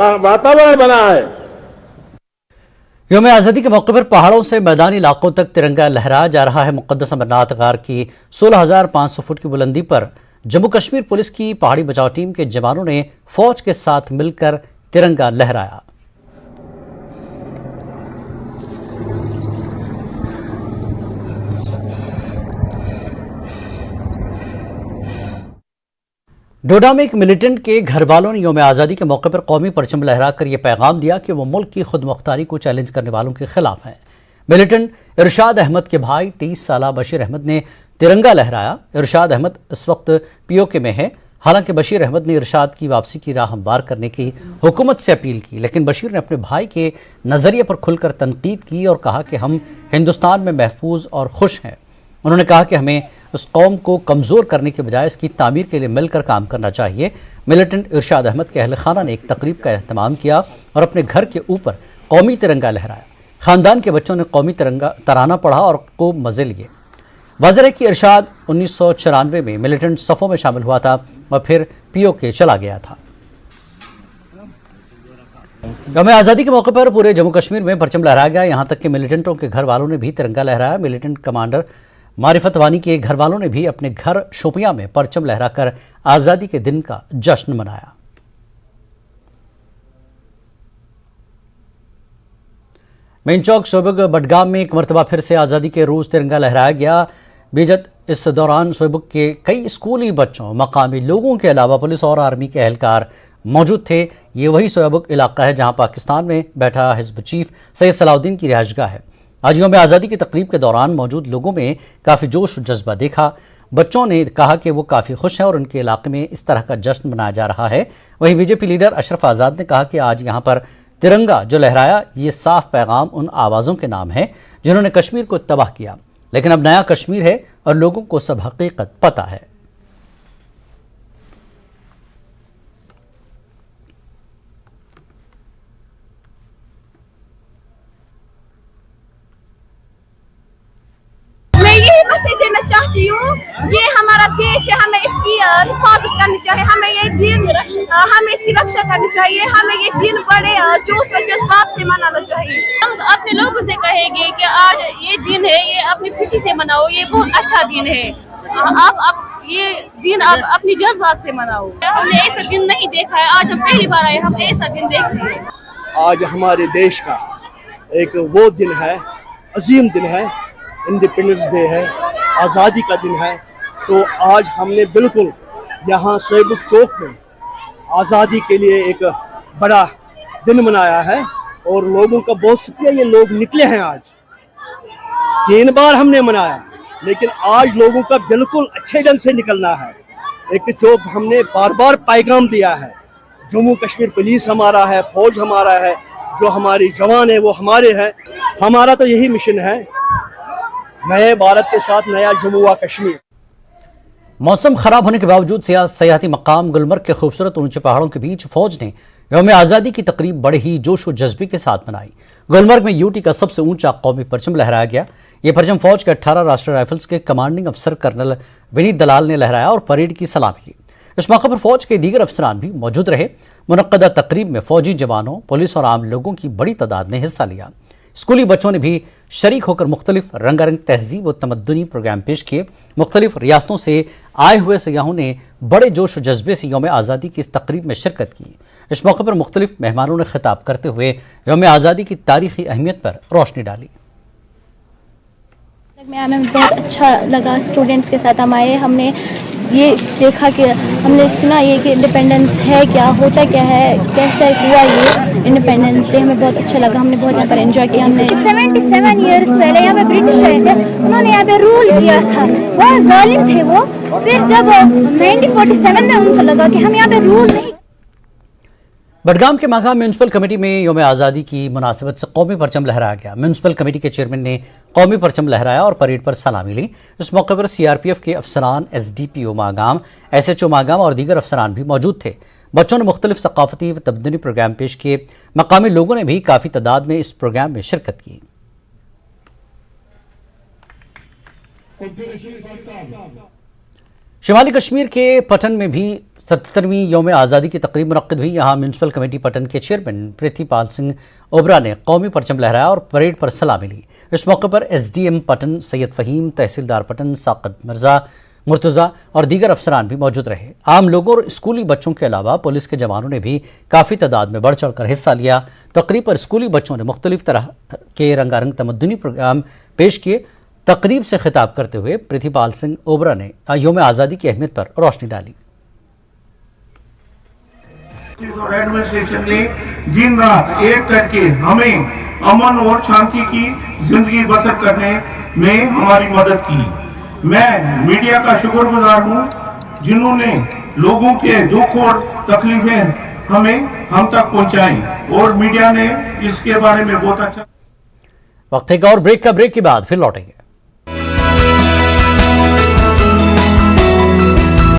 वातावरण बना है। यौम आज़ादी के मौके पर पहाड़ों से मैदानी इलाकों तक तिरंगा लहराया जा रहा है। मुक़द्दस अमरनाथ गार की 16,500 फुट की बुलंदी पर जम्मू कश्मीर पुलिस की पहाड़ी बचाव टीम के जवानों ने फौज के साथ मिलकर तिरंगा लहराया। डोडा में एक मिलिटेंट के घर वालों ने यौम आज़ादी के मौके पर कौमी परचम लहरा कर यह पैगाम दिया कि वो मुल्क की खुद मुख्तारी को चैलेंज करने वालों के खिलाफ हैं। मिलिटेंट इरशाद अहमद के भाई 30 साला बशीर अहमद ने तिरंगा लहराया। इरशाद अहमद इस वक्त पीओके में है। हालांकि बशीर अहमद ने इरशाद की वापसी की राह हमवार करने की हुकूमत से अपील की, लेकिन बशीर ने अपने भाई के नज़रिए पर खुलकर तनकीद की और कहा कि हम हिंदुस्तान में महफूज और खुश हैं। उन्होंने कहा कि हमें उस कौम को कमज़ोर करने के बजाय इसकी तामीर के लिए मिलकर काम करना चाहिए। मिलिटेंट इरशाद अहमद के अहल खाना ने एक तकरीब का एहतमाम किया और अपने घर के ऊपर कौमी तिरंगा लहराया। ख़ानदान के बच्चों ने कौमी तराना पढ़ा और खूब मज़े लिए। वाज़ेह है कि इरशाद 1994 में मिलिटेंट सफ़ों में शामिल हुआ था और फिर पीओके चला गया था। यौम आज़ादी के मौके पर पूरे जम्मू कश्मीर में परचम लहराया गया। यहाँ तक कि मिलिटेंटों के घर वालों ने भी तिरंगा लहराया। मिलिटेंट कमांडर मारिफत वानी के घर वालों ने भी अपने घर शोपियां में परचम लहराकर आज़ादी के दिन का जश्न मनाया। मेन चौक सोबुग बडगाम में एक मरतबा फिर से आज़ादी के रोज़ तिरंगा लहराया गया। बेजत इस दौरान सोबुग के कई स्कूली बच्चों, मकामी लोगों के अलावा पुलिस और आर्मी के एहलकार मौजूद थे। ये वही सोबुग इलाका है जहां पाकिस्तान में बैठा हिज़्ब चीफ सैयद सलाउद्दीन की रिहाइशगाह है। आज यौम आज़ादी की तकरीब के दौरान मौजूद लोगों में काफ़ी जोश और जज्बा देखा। बच्चों ने कहा कि वो काफ़ी खुश हैं और उनके इलाके में इस तरह का जश्न मनाया जा रहा है। वहीं बीजेपी लीडर अशरफ आज़ाद ने कहा कि आज यहाँ पर तिरंगा जो लहराया, ये साफ पैगाम उन आवाज़ों के नाम है जिन्होंने कश्मीर को तबाह किया, लेकिन अब नया कश्मीर है और लोगों को सब हकीकत पता है। देना चाहती हूँ, ये हमारा देश है, हमें इसकी हिफाजत करनी चाहिए, हमें ये दिन हमें इसकी रक्षा करनी चाहिए, हमें ये दिन बड़े जोश और जज्बात से मनाना चाहिए। हम अपने लोगों से कहेंगे कि आज ये दिन है, ये अपनी खुशी से मनाओ, ये बहुत अच्छा दिन है। आप ये दिन आप अपनी जज्बात से मनाओ। हमने ऐसा दिन नहीं देखा है, आज हम पहली बार आए, हम ऐसा दिन देख रहे हैं। आज हमारे देश का एक वो दिन है, अजीम दिन है, इंडिपेंडेंस डे है, आज़ादी का दिन है। तो आज हमने बिल्कुल यहाँ सोबुग चौक में आज़ादी के लिए एक बड़ा दिन मनाया है और लोगों का बहुत शुक्रिया। ये लोग निकले हैं, आज 3 बार हमने मनाया, लेकिन आज लोगों का बिल्कुल अच्छे ढंग से निकलना है। एक चौक हमने बार बार पैगाम दिया है, जम्मू कश्मीर पुलिस हमारा है, फौज हमारा है, जो हमारी जवान है वो हमारे हैं। हमारा तो यही मिशन है, नए भारत के साथ नया जम्मू व कश्मीर। मौसम खराब होने के बावजूद सयाहती मकाम गुलमर्ग के खूबसूरत ऊंचे पहाड़ों के बीच फौज ने यौम आज़ादी की तकरीब बड़े ही जोश और जज्बे के साथ मनाई। गुलमर्ग में यूटी का सबसे ऊंचा कौमी परचम लहराया गया। ये परचम फौज के 18 राष्ट्रीय राइफल्स के कमांडिंग अफसर कर्नल विनीत दलाल ने लहराया और परेड की सलामी ली। इस मौके पर फौज के दीगर अफसरान भी मौजूद रहे। मुनक्कदा तकरीब में फौजी जवानों, पुलिस और आम लोगों की बड़ी तादाद ने हिस्सा लिया। स्कूली बच्चों ने भी शरीक होकर मुख्तलिफ रंगारंग तहजीब और तमद्दुनी प्रोग्राम पेश किए। मुख्तलिफ रियासतों से आए हुए सयाहों ने बड़े जोश और जज्बे से यौम आज़ादी की इस तकरीब में शिरकत की। इस मौके पर मुख्तलिफ मेहमानों ने खिताब करते हुए यौम आज़ादी की तारीखी अहमियत पर रोशनी डाली। हमें बहुत अच्छा लगा, स्टूडेंट्स के साथ हम आए, हमने ये देखा कि हमने सुना ये कि इंडिपेंडेंस है क्या, होता क्या है, कैसे हुआ ये इंडिपेंडेंस डे। हमें बहुत अच्छा लगा, हमने बहुत यहाँ पर एंजॉय किया। हमने 77 ईयर्स पहले यहाँ पे ब्रिटिश आए थे, उन्होंने यहाँ पे रूल किया था, बहुत जालिम थे वो। फिर जब 1947 में उनको लगा कि हम यहाँ पे रूल नहीं। बडगाम के मागाम म्यूनसिपल कमेटी में यौम आज़ादी की मुनासिबत से कौमी परचम लहराया गया। म्यूनसिपल कमेटी के चेयरमैन ने कौमी परचम लहराया और परेड पर सलामी ली। इस मौके पर सीआरपीएफ के अफसरान, एसडीपीओ मागाम, एसएचओ मागाम और दीगर अफसरान भी मौजूद थे। बच्चों ने मुख्तलिफ सकाफती व तमद्दुनी प्रोग्राम पेश किए। मकामी लोगों ने भी काफ़ी तादाद में इस प्रोग्राम में शिरकत की। शिमाली कश्मीर के पटन में भी 77वीं यौम आज़ादी की तकरीब मुनक्किद हुई। यहाँ म्यूनसिपल कमेटी पटन के चेयरमैन प्रिथिपाल सिंह ओबरा ने कौमी परचम लहराया और परेड पर सलामी ली। इस मौके पर SDM पटन सैयद फ़हीम, तहसीलदार पटन साक़िब मिर्ज़ा, मुर्तज़ा और दीगर अफसरान भी मौजूद रहे। आम लोगों और स्कूली बच्चों के अलावा पुलिस के जवानों ने भी काफ़ी तादाद में बढ़ चढ़ कर हिस्सा लिया। तकरीब पर स्कूली बच्चों ने मुख्तलिफ तरह के रंगारंग तमद्दुनी प्रोग्राम पेश किए। तकरीब से खिताब करते हुए प्रिथिपाल सिंह ओबरा ने यौम आज़ादी की अहमियत पर रोशनी डाली। और एडमिनिस्ट्रेशन ने दिन रात एक करके हमें अमन और शांति की जिंदगी बसर करने में हमारी मदद की। मैं मीडिया का शुक्रगुजार हूँ जिन्होंने लोगों के दुख और तकलीफें हम तक पहुँचाई और मीडिया ने इसके बारे में बहुत अच्छा। वक्त एक और ब्रेक के बाद फिर लौटेंगे।